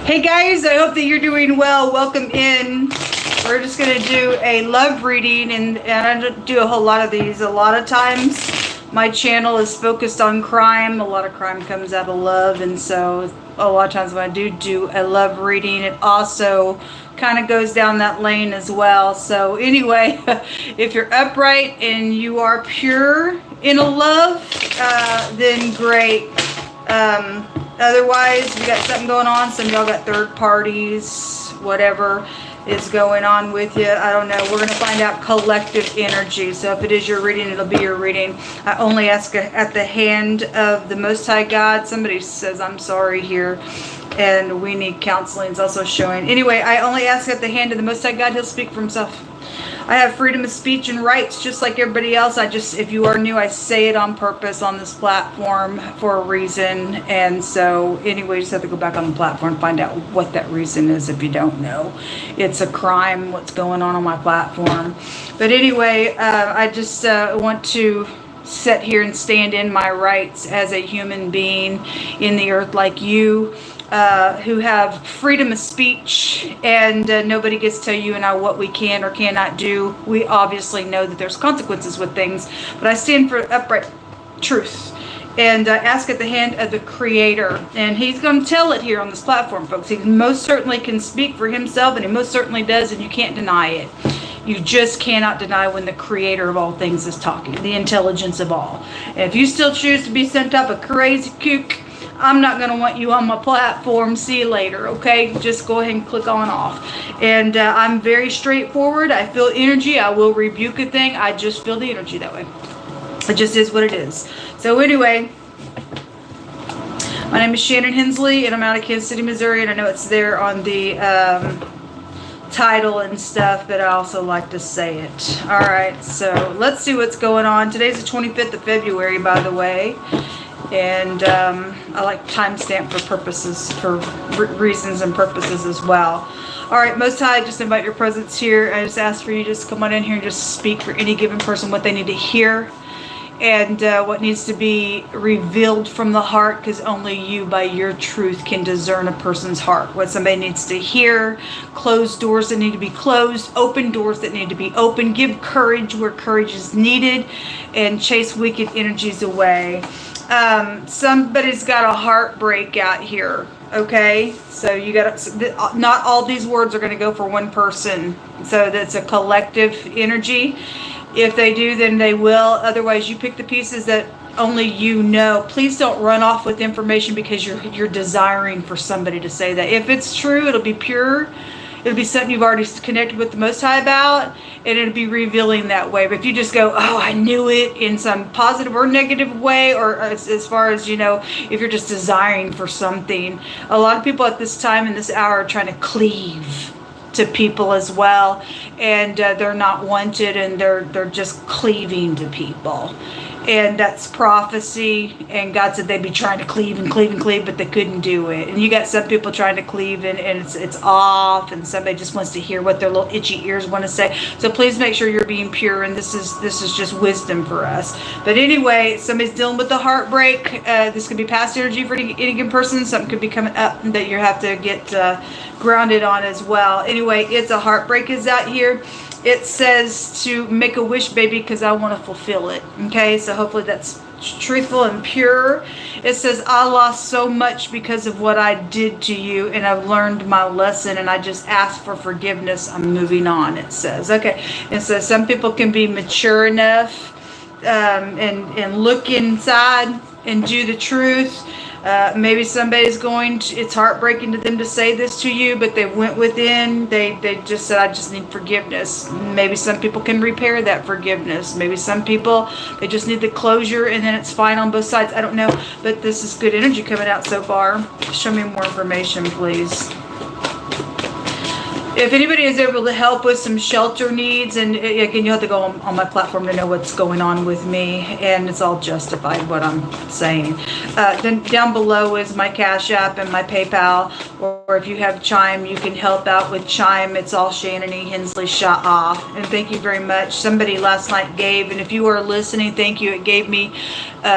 Hey guys, I hope that you're doing well. Welcome in. We're just going to do a love reading, and I don't do a whole lot of these. A lot of times my channel is focused on crime. A lot of crime comes out of love, and so a lot of times when I do a love reading, it also kind of goes down that lane as well. So anyway, if you're upright and you are pure in a love, then great. Otherwise, we got something going on. Some of y'all got third parties, whatever is going on with you. I don't know. We're going to find out collective energy. So if it is your reading, it'll be your reading. I only ask at the hand of the Most High God. Somebody says, I'm sorry here, and we need counseling. It's also showing. Anyway, I only ask at the hand of the Most High God. He'll speak for himself. I have freedom of speech and rights just like everybody else. If you are new, I say it on purpose on this platform for a reason. And so anyway, you just have to go back on the platform and find out what that reason is if you don't know. It's a crime what's going on my platform. But anyway, I just want to sit here and stand in my rights as a human being in the earth like you. Who have freedom of speech, and nobody gets to tell you and I what we can or cannot do. We obviously know that there's consequences with things, but I stand for upright truth and ask at the hand of the Creator, and he's going to tell it here on this platform, folks. He most certainly can speak for himself, and he most certainly does, and you can't deny it. You just cannot deny when the Creator of all things is talking, the intelligence of all. And if you still choose to be sent up a crazy kook, I'm not going to want you on my platform. See you later, okay? Just go ahead and click on off. And I'm very straightforward. I feel energy. I will rebuke a thing. I just feel the energy that way. It just is what it is. So anyway, my name is Shannon Hensley, and I'm out of Kansas City, Missouri. And I know it's there on the title and stuff, but I also like to say it. All right, so let's see what's going on. Today's the 25th of February, by the way. And I like timestamp for purposes, for reasons and purposes as well. All right, Most High, just invite your presence here. I just ask for you just come on in here and just speak for any given person what they need to hear and what needs to be revealed from the heart, because only you, by your truth, can discern a person's heart. What somebody needs to hear, close doors that need to be closed, open doors that need to be open, give courage where courage is needed, and chase wicked energies away. Somebody's got a heartbreak out here, okay? So you got not all these words are going to go for one person. So that's a collective energy. If they do, then they will. Otherwise, you pick the pieces that only you know. Please don't run off with information because you're desiring for somebody to say that. If it's true, it'll be pure. It'll be something you've already connected with the Most High about, and it'll be revealing that way. But if you just go, oh, I knew it, in some positive or negative way, or as far as, you know, if you're just desiring for something. A lot of people at this time in this hour are trying to cleave to people as well, and they're not wanted, and they're just cleaving to people. And that's prophecy, and God said they'd be trying to cleave and cleave and cleave, but they couldn't do it. And you got some people trying to cleave, and it's off, and somebody just wants to hear what their little itchy ears want to say. So please make sure you're being pure, and this is just wisdom for us. But anyway, somebody's dealing with the heartbreak. This could be past energy for any given person. Something could be coming up that you have to get grounded on as well. Anyway, it's a heartbreak is out here. It says to make a wish, baby, because I want to fulfill it. Okay, so hopefully that's truthful and pure. It says, I lost so much because of what I did to you, and I've learned my lesson, and I just asked for forgiveness. I'm moving on, it says. Okay, and so some people can be mature enough and look inside and do the truth. Maybe somebody's it's heartbreaking to them to say this to you, but they went within, they just said, I just need forgiveness. Maybe some people can repair that forgiveness. Maybe some people, they just need the closure, and then it's fine on both sides. I don't know, but this is good energy coming out so far. Show me more information, please. If anybody is able to help with some shelter needs, and again, you have to go on my platform to know what's going on with me, and it's all justified what I'm saying. Then down below is my Cash App and my PayPal, or if you have CHIME, you can help out with CHIME. It's all ShannonEHensleyShAhH. And thank you very much. Somebody last night gave, and if you are listening, thank you. It gave me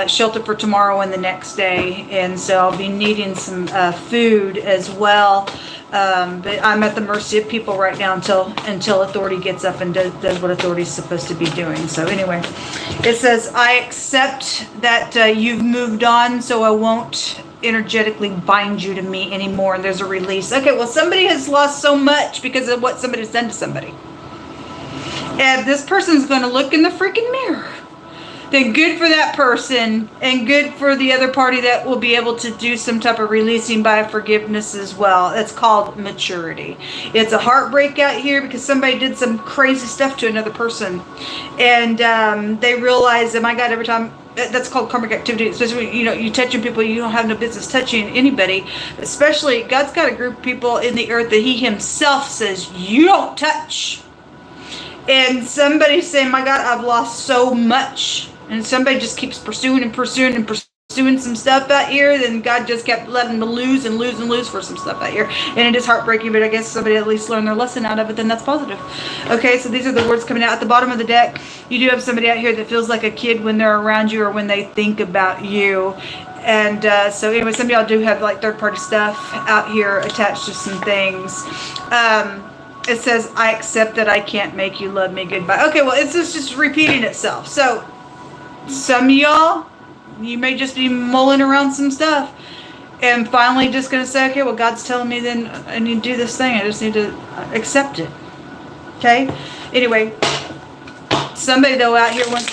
shelter for tomorrow and the next day, and so I'll be needing some food as well. But I'm at the mercy of people right now until authority gets up and does what authority is supposed to be doing. So anyway, it says, I accept that you've moved on, so I won't energetically bind you to me anymore. And there's a release. Okay, well, somebody has lost so much because of what somebody's done to somebody. And this person's going to look in the freaking mirror. Then good for that person, and good for the other party that will be able to do some type of releasing by forgiveness as well. It's called maturity. It's a heartbreak out here because somebody did some crazy stuff to another person, and they realize, oh my God, every time. That's called karmic activity, especially when, you touching people you don't have no business touching anybody. Especially, God's got a group of people in the earth that He Himself says you don't touch. And somebody's saying, my God, I've lost so much. And somebody just keeps pursuing and pursuing and pursuing some stuff out here. Then God just kept letting them lose and lose and lose for some stuff out here. And it is heartbreaking, but I guess somebody at least learned their lesson out of it. Then that's positive. Okay, so these are the words coming out. At the bottom of the deck, you do have somebody out here that feels like a kid when they're around you or when they think about you. And so anyway, some of y'all do have like third-party stuff out here attached to some things. It says, I accept that I can't make you love me. Goodbye. Okay, well, it's just repeating itself. So some of y'all, you may just be mulling around some stuff and finally just going to say, okay, well, God's telling me then I need to do this thing. I just need to accept it. Okay? Anyway, somebody, though, out here wants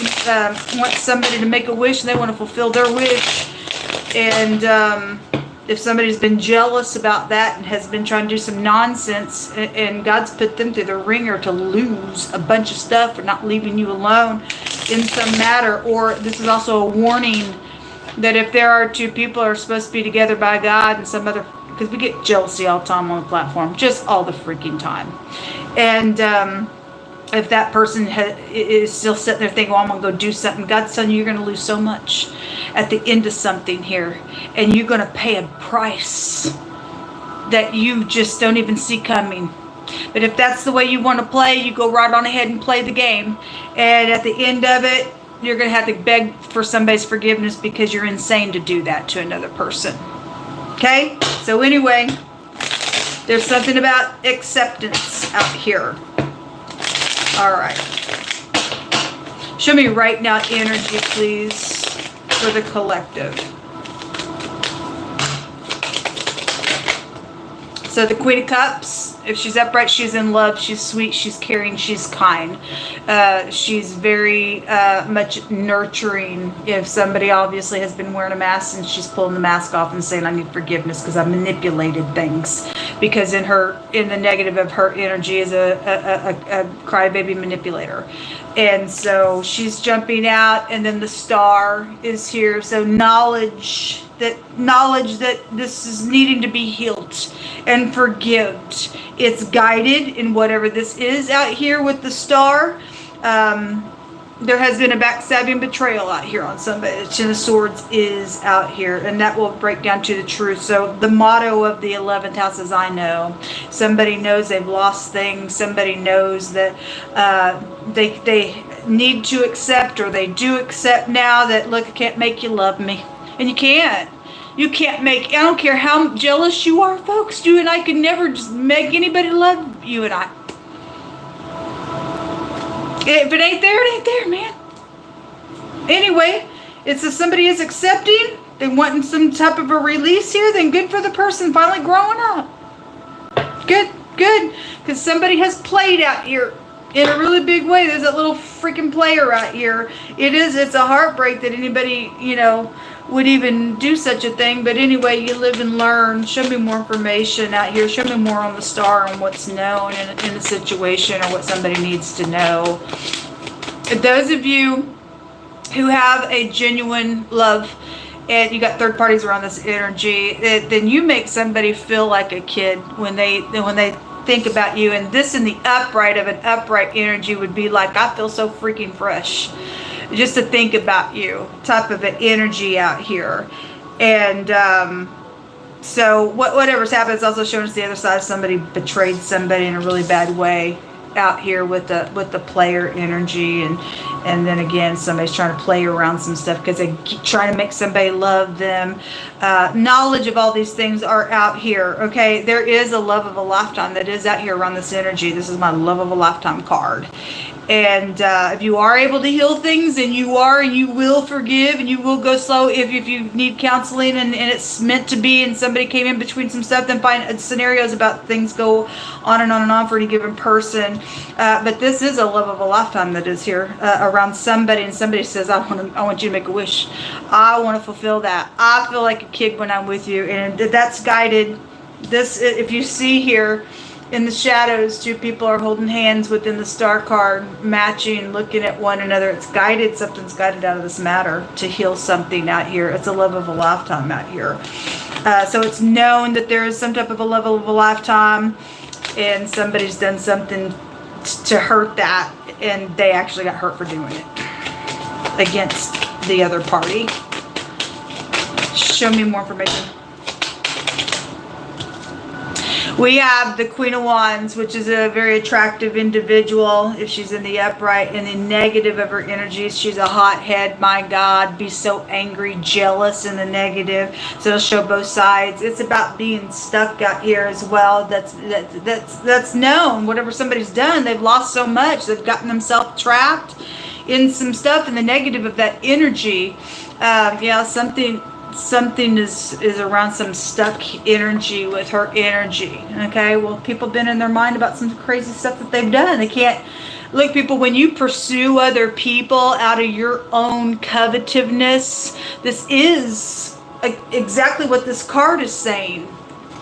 somebody to make a wish, and they want to fulfill their wish. And if somebody's been jealous about that and has been trying to do some nonsense, and God's put them through the ringer to lose a bunch of stuff for not leaving you alone in some matter, or this is also a warning that if there are two people who are supposed to be together by God and some other, because we get jealousy all the time on the platform, just all the freaking time. And if that person is still sitting there thinking, well, I'm going to go do something, God's telling you you're going to lose so much at the end of something here. And you're going to pay a price that you just don't even see coming. But if that's the way you want to play, you go right on ahead and play the game. And at the end of it, you're going to have to beg for somebody's forgiveness because you're insane to do that to another person. Okay? So anyway, there's something about acceptance out here. All right. Show me right now energy, please, for the collective. So the Queen of Cups, if she's upright, she's in love, she's sweet, she's caring, she's kind. She's very much nurturing. If somebody obviously has been wearing a mask and she's pulling the mask off and saying, I need forgiveness because I manipulated things. Because in the negative of her energy is a crybaby manipulator. And so she's jumping out, and then the star is here. So knowledge that this is needing to be healed and forgived. It's guided in whatever this is out here with the star. There has been a backstabbing betrayal out here on somebody. The Ten of Swords is out here, and that will break down to the truth. So the motto of the 11th house is I know. Somebody knows they've lost things. Somebody knows that they need to accept, or they do accept now that, look, I can't make you love me. And you can't. You can't make, I don't care how jealous you are, folks. You and I could never just make anybody love you and I. If it ain't there, it ain't there, man. Anyway, it's if somebody is accepting, they wanting some type of a release here, then good for the person finally growing up. Good. Because somebody has played out here in a really big way. There's that little freaking player out here. It's a heartbreak that anybody, would even do such a thing. But anyway, you live and learn. Show me more information out here. Show me more on the star and what's known in a situation or what somebody needs to know. Those of you who have a genuine love and you got third parties around this energy, then you make somebody feel like a kid when they think about you. And this in the upright of an upright energy would be like, I feel so freaking fresh just to think about you type of an energy out here. And so whatever's happened is also showing us the other side. Somebody betrayed somebody in a really bad way out here with the player energy, and then again somebody's trying to play around some stuff because they keep trying to make somebody love them. Knowledge of all these things are out here. Okay, there is a love of a lifetime that is out here around this energy. This is my love of a lifetime card. And if you are able to heal things, and you will forgive, and you will go slow if you need counseling and it's meant to be, and somebody came in between some stuff, then find scenarios about things go on and on and on for any given person. But this is a love of a lifetime that is here around somebody, and somebody says, I want you to make a wish. I want to fulfill that. I feel like a kid when I'm with you, and that's guided. This, if you see here, in the shadows, two people are holding hands within the star card, matching, looking at one another. It's guided. Something's guided out of this matter to heal something out here. It's a love of a lifetime out here. So it's known that there is some type of a love of a lifetime, and somebody's done something to hurt that, and they actually got hurt for doing it against the other party. Show me more information. We have the Queen of Wands, which is a very attractive individual. If she's in the upright, in the negative of her energies, she's a hothead. My God, be so angry, jealous in the negative. So it'll show both sides. It's about being stuck out here as well. That's known. Whatever somebody's done, they've lost so much. They've gotten themselves trapped in some stuff in the negative of that energy. Yeah, something is around some stuck energy with her energy. Okay, well, people been in their mind about some crazy stuff that they've done. They can't look, people, when you pursue other people out of your own covetousness, this is exactly what this card is saying.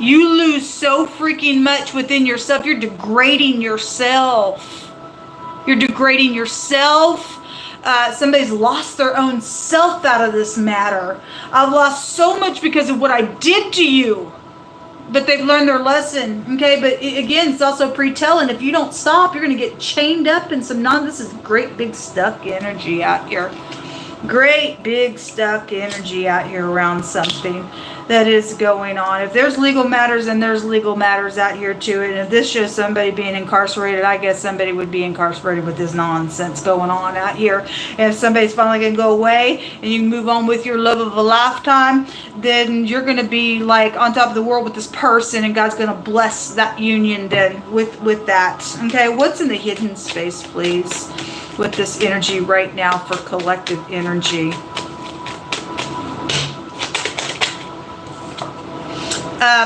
You lose so freaking much within yourself. You're degrading yourself. You're degrading yourself. Somebody's lost their own self out of this matter. I've lost so much because of what I did to you. But they've learned their lesson. Okay, but again, it's also pre-telling. If you don't stop, you're going to get chained up in some this is great big stuck energy out here. Great big stuck energy out here around something that is going on. If there's legal matters, then there's legal matters out here too. And if this shows somebody being incarcerated, I guess somebody would be incarcerated with this nonsense going on out here. And if somebody's finally going to go away and you can move on with your love of a lifetime, then you're going to be like on top of the world with this person, and God's going to bless that union then with that. Okay, what's in the hidden space, please, with this energy right now for collective energy?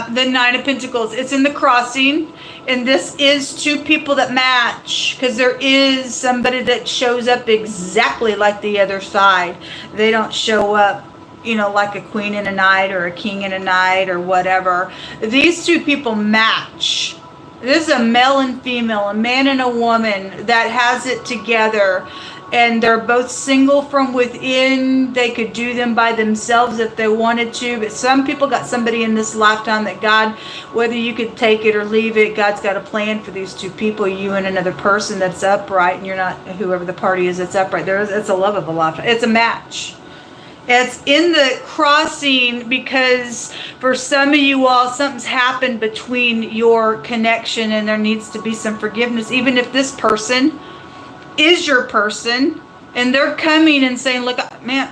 The Nine of Pentacles. It's in the crossing, and this is two people that match, because there is somebody that shows up exactly like the other side. They don't show up, you know, like a queen and a knight or a king and a knight or whatever. These two people match. This is a male and female, a man and a woman that has it together, and they're both single from within. They could do them by themselves if they wanted to, but some people got somebody in this lifetime that God, whether you could take it or leave it, God's got a plan for these two people, you and another person that's upright, and you're not, whoever the party is that's upright. It's a love of a lifetime. It's a match. It's in the crossing because for some of you all, something's happened between your connection, and there needs to be some forgiveness. Even if this person is your person and they're coming and saying, look, man,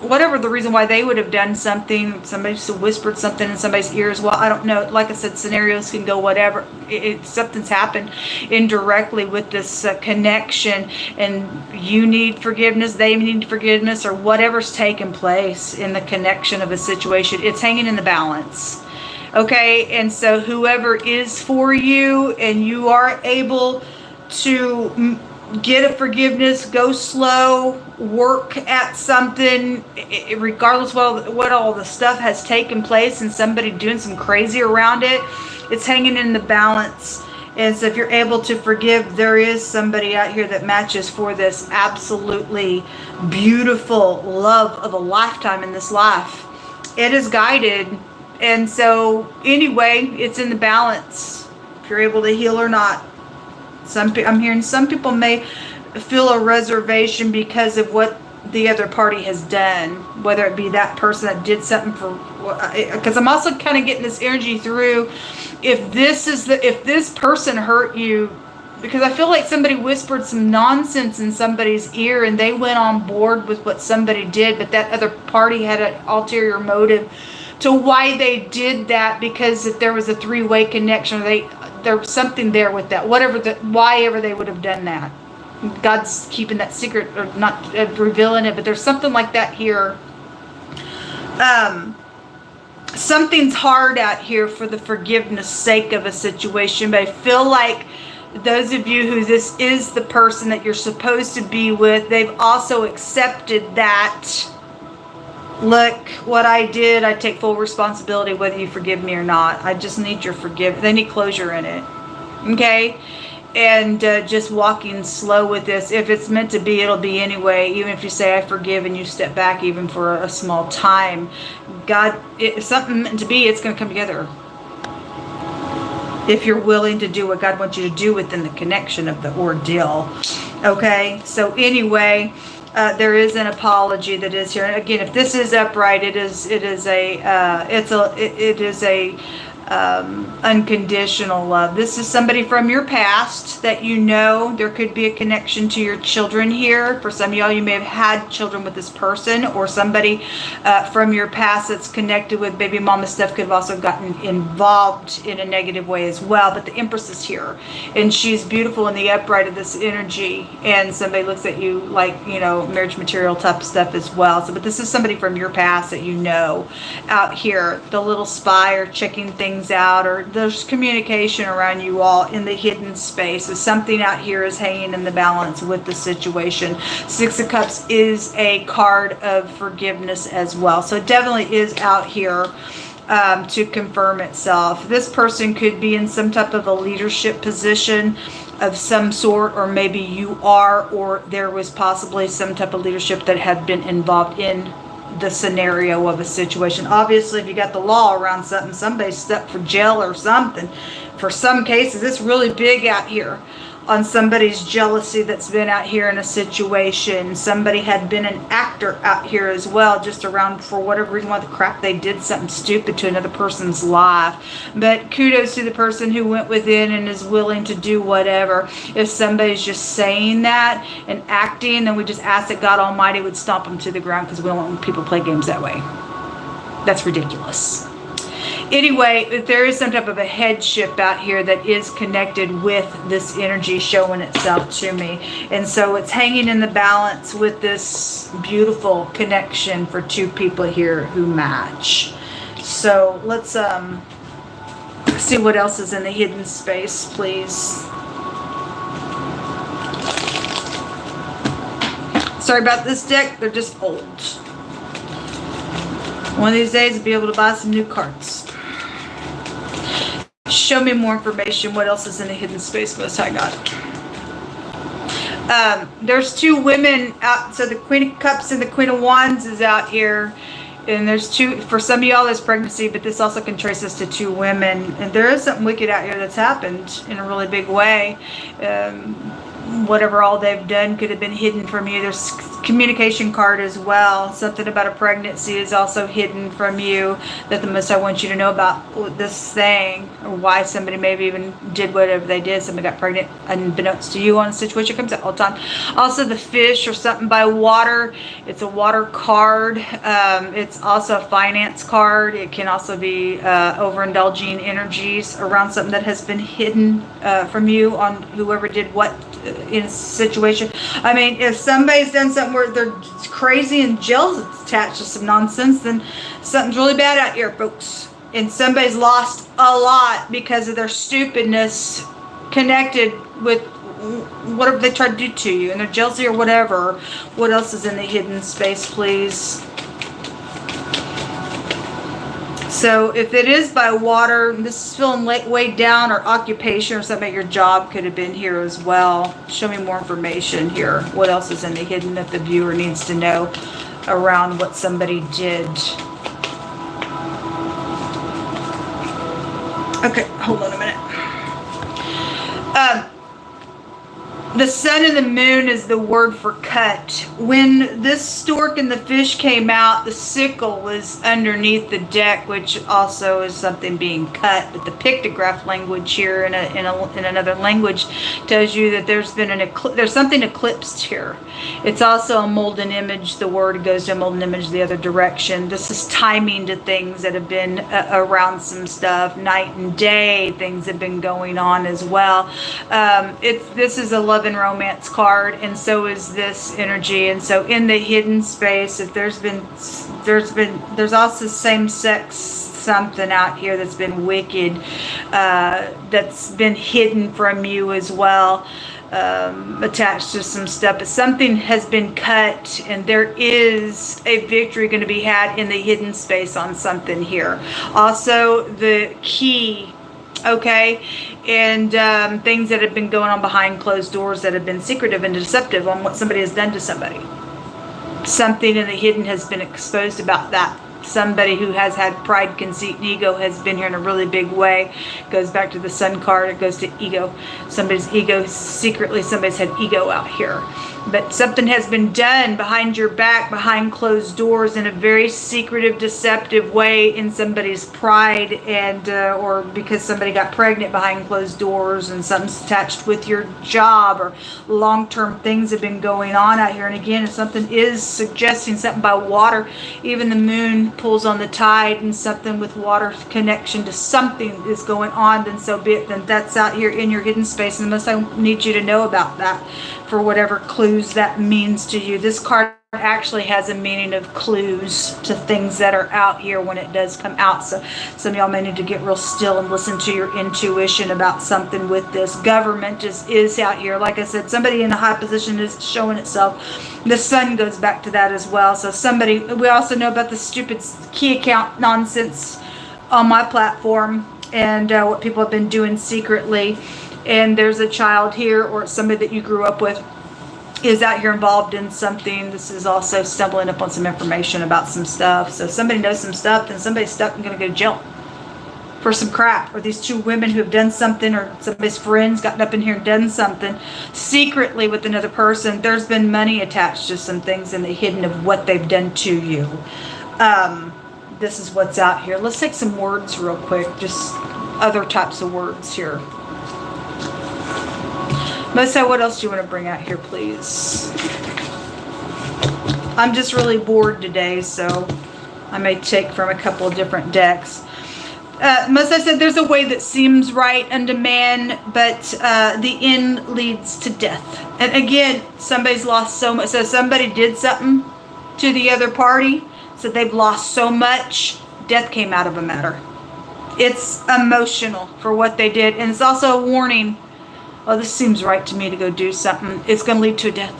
whatever the reason why they would have done something, somebody just whispered something in somebody's ears. Well, I don't know. Like I said, scenarios can go whatever. Something's happened indirectly with this connection, and you need forgiveness, they need forgiveness, or whatever's taken place in the connection of a situation. It's hanging in the balance. Okay, and so whoever is for you, and you are able to get a forgiveness, go slow, work at something, regardless of what all the stuff has taken place and somebody doing some crazy around it, it's hanging in the balance. And so if you're able to forgive, there is somebody out here that matches for this absolutely beautiful love of a lifetime in this life. It is guided. And so anyway, it's in the balance. if you're able to heal or not. I'm hearing some people may feel a reservation because of what the other party has done, whether it be that person that did something for, because I'm also kind of getting this energy through, if this person hurt you, because I feel like somebody whispered some nonsense in somebody's ear and they went on board with what somebody did, but that other party had an ulterior motive to why they did that, because if there was a three-way connection, there was something there with that, why ever they would have done that. God's keeping that secret, or not revealing it, but there's something like that here. Something's hard out here for the forgiveness sake of a situation, but I feel like those of you who this is the person that you're supposed to be with, they've also accepted that, look, what I did, I take full responsibility whether you forgive me or not. I just need your forgiveness. They need closure in it. Okay? And just walking slow with this. If it's meant to be, it'll be anyway. Even if you say I forgive and you step back even for a small time, God, if something meant to be, it's going to come together. If you're willing to do what God wants you to do within the connection of the ordeal. Okay? So anyway, there is an apology that is here. And again, if this is upright, it is a unconditional love. This is somebody from your past that you know. There could be a connection to your children here. For some of y'all, you may have had children with this person, or somebody from your past that's connected with baby mama stuff could have also gotten involved in a negative way as well. But the Empress is here, and she's beautiful in the upright of this energy, and somebody looks at you like, you know, marriage material type stuff as well. So, but this is somebody from your past that you know out here. The little spy, or checking things out, or there's communication around you all in the hidden space. So something out here is hanging in the balance with the situation. Six of Cups is a card of forgiveness as well. So it definitely is out here to confirm itself. This person could be in some type of a leadership position of some sort, or maybe you are, or there was possibly some type of leadership that had been involved in the scenario of a situation. Obviously, if you got the law around something, somebody's stuck for jail or something. For some cases, it's really big out here on somebody's jealousy that's been out here in a situation. Somebody had been an actor out here as well, just around for whatever reason, why the crap they did something stupid to another person's life. But kudos to the person who went within and is willing to do whatever. If somebody's just saying that and acting, then we just ask that God Almighty would stomp them to the ground, because we don't want people to play games that way. That's ridiculous. Anyway, there is some type of a headship out here that is connected with this energy showing itself to me. And so it's hanging in the balance with this beautiful connection for two people here who match. So let's see what else is in the hidden space, please. Sorry about this deck. They're just old. One of these days I'll be able to buy some new cards. Show me more information. What else is in the hidden space, Most High God? There's two women out. So the Queen of Cups and the Queen of Wands is out here. And there's two, for some of y'all, there's pregnancy, but this also can trace us to two women. And there is something wicked out here that's happened in a really big way. Whatever all they've done could have been hidden from you. There's communication card as well. Something about a pregnancy is also hidden from you that the Most High wants you to know about this thing, or why somebody maybe even did whatever they did. Somebody got pregnant unbeknownst to you on a situation. It comes out all the time. Also the fish, or something by water. It's a water card. It's also a finance card. It can also be overindulging energies around something that has been hidden from you on whoever did what in a situation. I mean, if somebody's done something where they're crazy and jail's attached to some nonsense, then something's really bad out here, folks. And somebody's lost a lot because of their stupidness connected with whatever they tried to do to you, and their jealousy or whatever. What else is in the hidden space, please? So if it is by water, this is feeling weighed down, or occupation or something at your job could have been here as well. Show me more information here. What else is in the hidden that the viewer needs to know around what somebody did? Okay, hold on a minute. The sun and the moon is the word for cut. When this stork and the fish came out, the sickle was underneath the deck, which also is something being cut. But the pictograph language here in another language tells you that there's been there's something eclipsed here. It's also a molten image. The word goes to a molten image the other direction. This is timing to things that have been around some stuff. Night and day, things have been going on as well. This is a love and romance card, and so is this energy. And so in the hidden space, if there's also same-sex something out here that's been wicked, that's been hidden from you as well, attached to some stuff. But something has been cut, and there is a victory going to be had in the hidden space on something here. Also the key, okay, and things that have been going on behind closed doors that have been secretive and deceptive on what somebody has done to somebody. Something in the hidden has been exposed about that. Somebody who has had pride, conceit, and ego has been here in a really big way. It goes back to the sun card. It goes to ego. Somebody's ego, secretly somebody's had ego out here. But something has been done behind your back, behind closed doors, in a very secretive, deceptive way, in somebody's pride, and or because somebody got pregnant behind closed doors, and something's attached with your job, or long-term things have been going on out here. And again, if something is suggesting something by water, even the moon pulls on the tide, and something with water connection to something is going on, then so be it. Then that's out here in your hidden space, and I need you to know about that for whatever clues that means to you. This card actually has a meaning of clues to things that are out here when it does come out. So some of y'all may need to get real still and listen to your intuition about something with this. Government is out here. Like I said, somebody in a high position is showing itself. The sun goes back to that as well. So somebody, we also know about the stupid key account nonsense on my platform, and what people have been doing secretly. And there's a child here, or somebody that you grew up with is out here involved in something. This is also stumbling up on some information about some stuff. So somebody knows some stuff, then somebody's stuck and going to go to jail for some crap. Or these two women who have done something, or somebody's friends gotten up in here and done something secretly with another person. There's been money attached to some things in the hidden of what they've done to you. This is what's out here. Let's take some words real quick, just other types of words here. Melissa, what else do you want to bring out here, please? I'm just really bored today, so I may take from a couple of different decks. Melissa said there's a way that seems right unto man, but the end leads to death. And again, somebody's lost so much. So somebody did something to the other party, so they've lost so much, death came out of a matter. It's emotional for what they did, and it's also a warning. Oh, this seems right to me to go do something. It's going to lead to a death.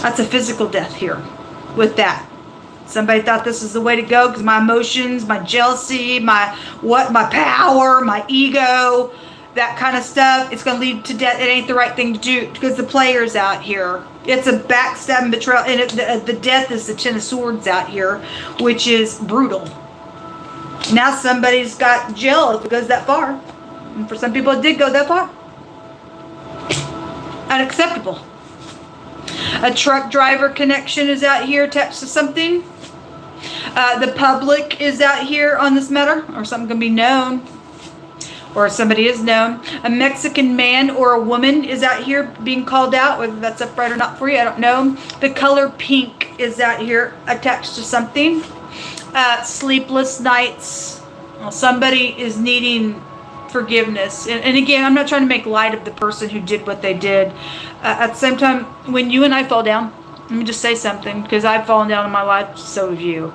That's a physical death here with that. Somebody thought this is the way to go because my emotions, my jealousy, my power, my ego, that kind of stuff, it's going to lead to death. It ain't the right thing to do because the player's out here. It's a backstab and betrayal. And the death is the Ten of Swords out here, which is brutal. Now somebody's got jail if it goes that far. And for some people it did go that far. Unacceptable. A truck driver connection is out here attached to something. The public is out here on this matter, or something can be known, or somebody is known. A Mexican man or a woman is out here being called out, whether that's upright or not for you, I don't know. The color pink is out here attached to something. Sleepless nights. Well, somebody is needing forgiveness, and again, I'm not trying to make light of the person who did what they did. At the same time, when you and I fall down, let me just say something, because I've fallen down in my life, so have you.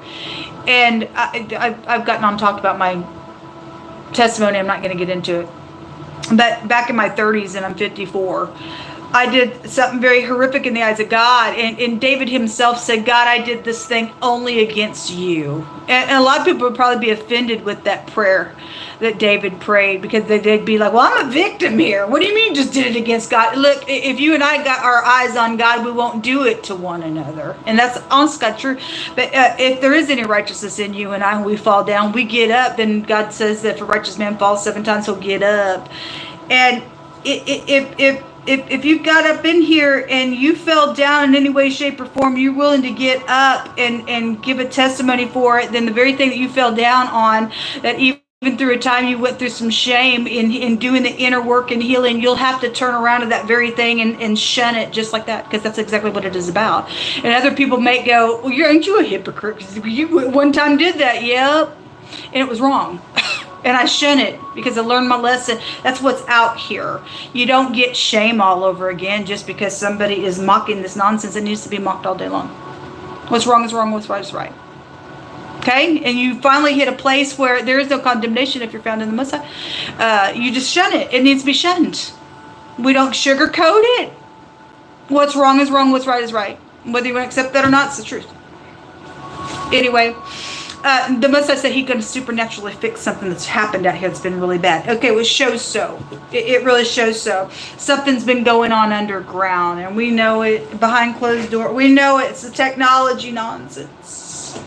And I've gotten on talked about my testimony. I'm not going to get into it, but back in my 30s, and I'm 54, I did something very horrific in the eyes of God. And David himself said, God, I did this thing only against you. And a lot of people would probably be offended with that prayer that David prayed, because they'd be like, well, I'm a victim here. What do you mean just did it against God? Look, if you and I got our eyes on God, we won't do it to one another. And that's honest God true. But if there is any righteousness in you and I, when we fall down, we get up. Then God says that if a righteous man falls 7 times, he'll get up. And if you got up in here and you fell down in any way, shape, or form, you're willing to get up and give a testimony for it, then the very thing that you fell down on, that even through a time you went through some shame in doing the inner work and healing, you'll have to turn around to that very thing and shun it just like that, because that's exactly what it is about. And other people may go, well, aren't you a hypocrite? You one time did that. Yep. And it was wrong. And I shun it because I learned my lesson. That's what's out here. You don't get shame all over again just because somebody is mocking this nonsense. It needs to be mocked all day long. What's wrong is wrong, what's right is right. Okay? And you finally hit a place where there is no condemnation if you're found in the Most High. You just shun it. It needs to be shunned. We don't sugarcoat it. What's wrong is wrong, what's right is right. Whether you want to accept that or not, it's the truth. Anyway. The Most High said He's going to supernaturally fix something that's happened out here that's been really bad. Okay, well, it shows so. It really shows so. Something's been going on underground, and we know it behind closed doors. We know it's the technology nonsense.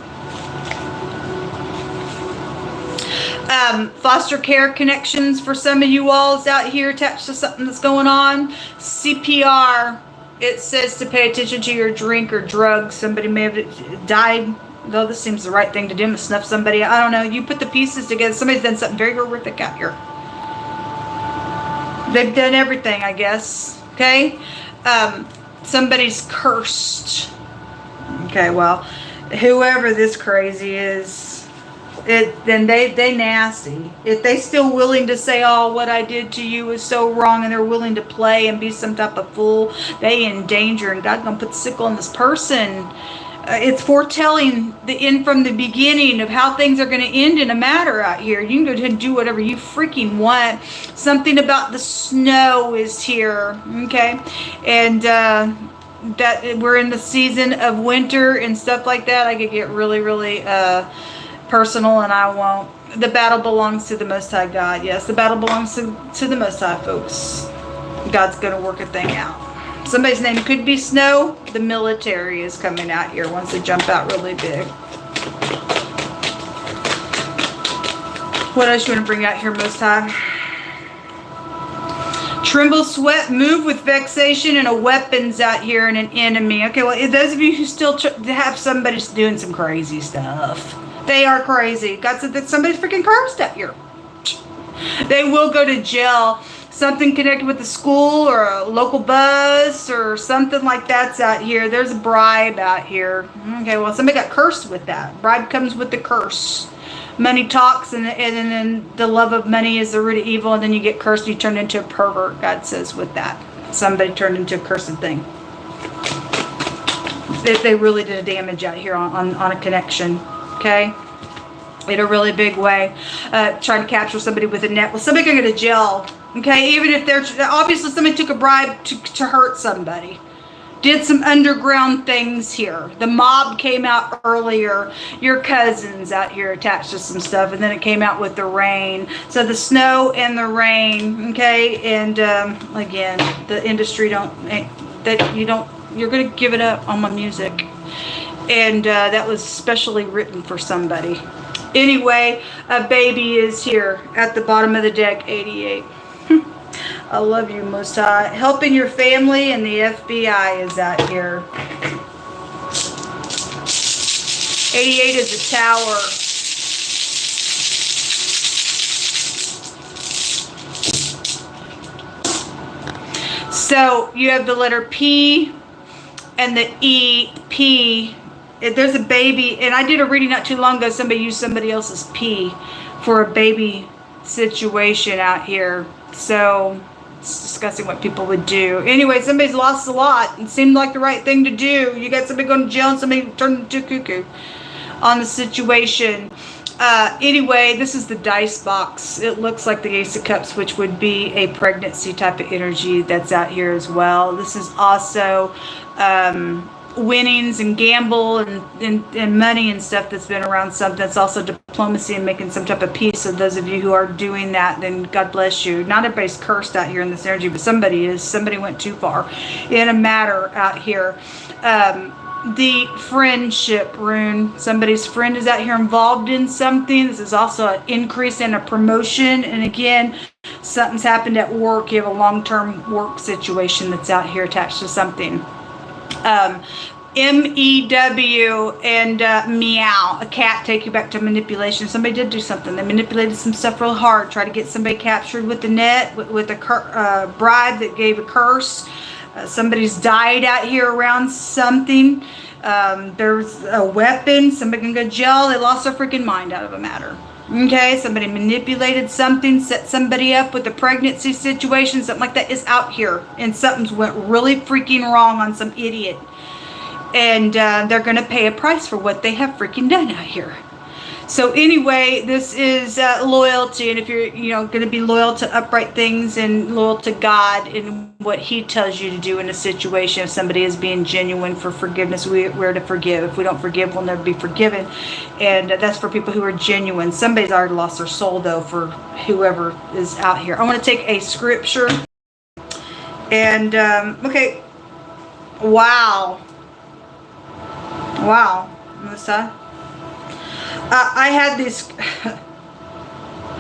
Foster care connections for some of you all is out here attached to something that's going on. CPR. It says to pay attention to your drink or drugs. Somebody may have died. Though this seems the right thing to do, to snuff somebody. I don't know. You put the pieces together. Somebody's done something very horrific out here. They've done everything, I guess. Okay? Somebody's cursed. Okay, well, whoever this crazy is, then they nasty. If they still willing to say, oh, what I did to you is so wrong, and they're willing to play and be some type of fool, they in danger, and God's going to put the sickle on this person. It's foretelling the end from the beginning of how things are going to end in a matter out here. You can go ahead and do whatever you freaking want. Something about the snow is here, okay? And that we're in the season of winter and stuff like that. I could get really, really personal, and I won't. The battle belongs to the Most High God. Yes, the battle belongs to the Most High, folks. God's going to work a thing out. Somebody's name could be Snow. The military is coming out here. Wants to jump out really big. What else you want to bring out here, Most High? Tremble, sweat, move with vexation, and a weapon's out here and an enemy. Okay, well, those of you who still have somebody doing some crazy stuff. They are crazy. God said that somebody's freaking cursed out here. They will go to jail. Something connected with the school or a local bus or something like that's out here. There's a bribe out here. Okay, well, somebody got cursed with that. Bribe comes with the curse. Money talks, and then the love of money is the root of evil, and then you get cursed, you turn into a pervert, God says with that. Somebody turned into a cursed thing. They really did a damage out here on a connection, okay? In a really big way. Trying to capture somebody with a net. Well, somebody can go to jail. Okay, even if they're, obviously somebody took a bribe to hurt somebody. Did some underground things here. The mob came out earlier. Your cousin's out here attached to some stuff. And then it came out with the rain. So the snow and the rain, okay? And again, the industry you're going to give it up on my music. And that was specially written for somebody. Anyway, a baby is here at the bottom of the deck, 88. I love you, Most High. Helping your family, and the FBI is out here. 88 is a tower. So you have the letter P and the E, P. There's a baby, and I did a reading not too long ago. Somebody used somebody else's P for a baby situation out here. So it's discussing what people would do. Anyway, somebody's lost a lot. It seemed like the right thing to do. You got somebody going to jail and somebody turned into cuckoo on the situation. Anyway, this is the dice box. It looks like the Ace of Cups, which would be a pregnancy type of energy that's out here as well. This is also winnings and gamble and money and stuff that's been around something. That's also diplomacy and making some type of peace. So those of you who are doing that, then God bless you. Not everybody's cursed out here in this energy, but somebody is. Somebody went too far in a matter out here. The friendship rune. Somebody's friend is out here involved in something. This is also an increase and a promotion. And again, Something's happened at work. You have a long-term work situation that's out here attached to something. MEW and meow. A cat take you back to manipulation. Somebody did do something. They manipulated some stuff real hard. Tried to get somebody captured with the net, with a bribe that gave a curse. Somebody's died out here around something. There's a weapon. Somebody can go to jail. They lost their freaking mind out of a matter. Okay, somebody manipulated something, set somebody up with a pregnancy situation, something like that is out here. And something's went really freaking wrong on some idiot. And they're going to pay a price for what they have freaking done out here. So anyway, this is loyalty. And if you're, going to be loyal to upright things and loyal to God and what He tells you to do in a situation, if somebody is being genuine for forgiveness, we're to forgive. If we don't forgive, we'll never be forgiven. And that's for people who are genuine. Somebody's already lost their soul, though, for whoever is out here. I want to take a scripture. And, okay. Wow. Wow. Melissa. I had this.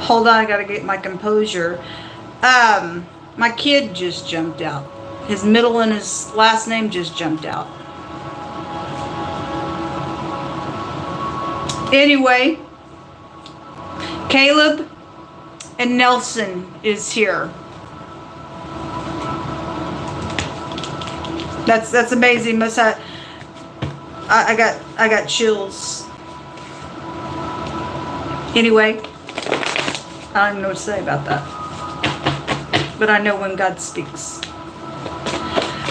Hold on, I gotta get my composure. My kid just jumped out. His middle and his last name just jumped out. Anyway, Caleb and Nelson is here. That's amazing. I got chills. Anyway, I don't even know what to say about that. But I know when God speaks.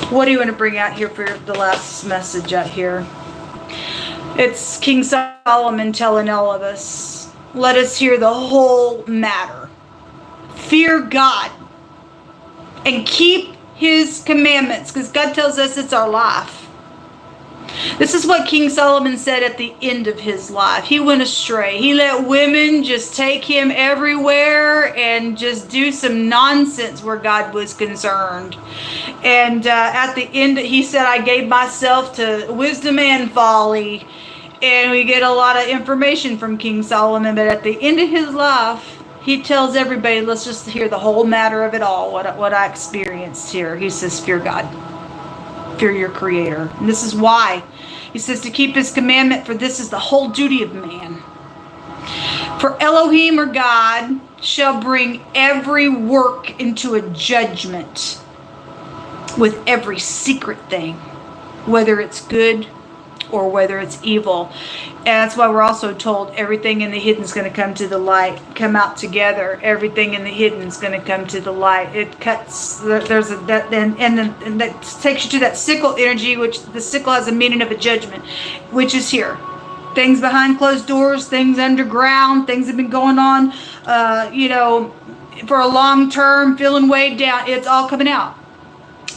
What do you want to bring out here for the last message out here? It's King Solomon telling all of us, let us hear the whole matter. Fear God and keep His commandments, because God tells us it's our life. This is what King Solomon said at the end of his life. He went astray. He let women just take him everywhere and just do some nonsense where God was concerned. And at the end, he said, I gave myself to wisdom and folly. And we get a lot of information from King Solomon. But at the end of his life, he tells everybody, let's just hear the whole matter of it all, what I experienced here. He says, fear God. Fear your Creator. And this is why. He says to keep His commandment, for this is the whole duty of man. For Elohim, or God, shall bring every work into a judgment with every secret thing, whether it's good or whether it's evil. And that's why we're also told everything in the hidden is going to come to the light, come out together. Everything in the hidden is going to come to the light. It cuts, there's a, that, and that takes you to that sickle energy, which the sickle has a meaning of a judgment, which is here. Things behind closed doors, things underground, things have been going on, for a long term, feeling weighed down. It's all coming out.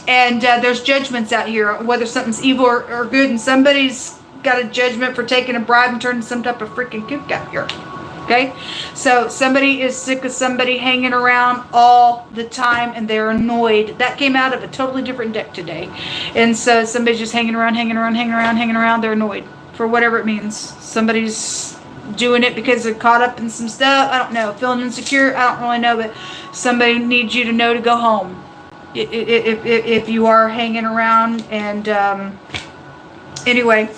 And there's judgments out here, whether something's evil or good, and somebody's got a judgment for taking a bribe and turning some type of freaking kook out here. Okay? So somebody is sick of somebody hanging around all the time, and they're annoyed. That came out of a totally different deck today. And so somebody's just hanging around. They're annoyed for whatever it means. Somebody's doing it because they're caught up in some stuff. I don't know. Feeling insecure. I don't really know. But somebody needs you to know to go home. If you are hanging around, and anyway,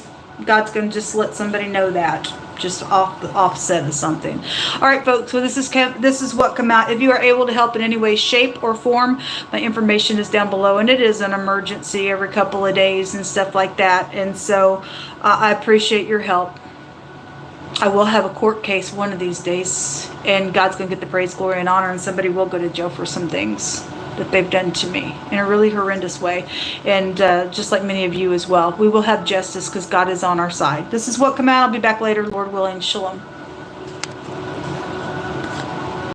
God's going to just let somebody know that, just off the offset of something. All right, folks, so this is what come out. If you are able to help in any way, shape, or form, my information is down below, and it is an emergency every couple of days and stuff like that. And so I appreciate your help. I will have a court case one of these days, and God's going to get the praise, glory, and honor, and somebody will go to jail for some things that they've done to me in a really horrendous way, and just like many of you as well. We will have justice because God is on our side. This is what come out. I'll be back later, Lord willing. Shalom.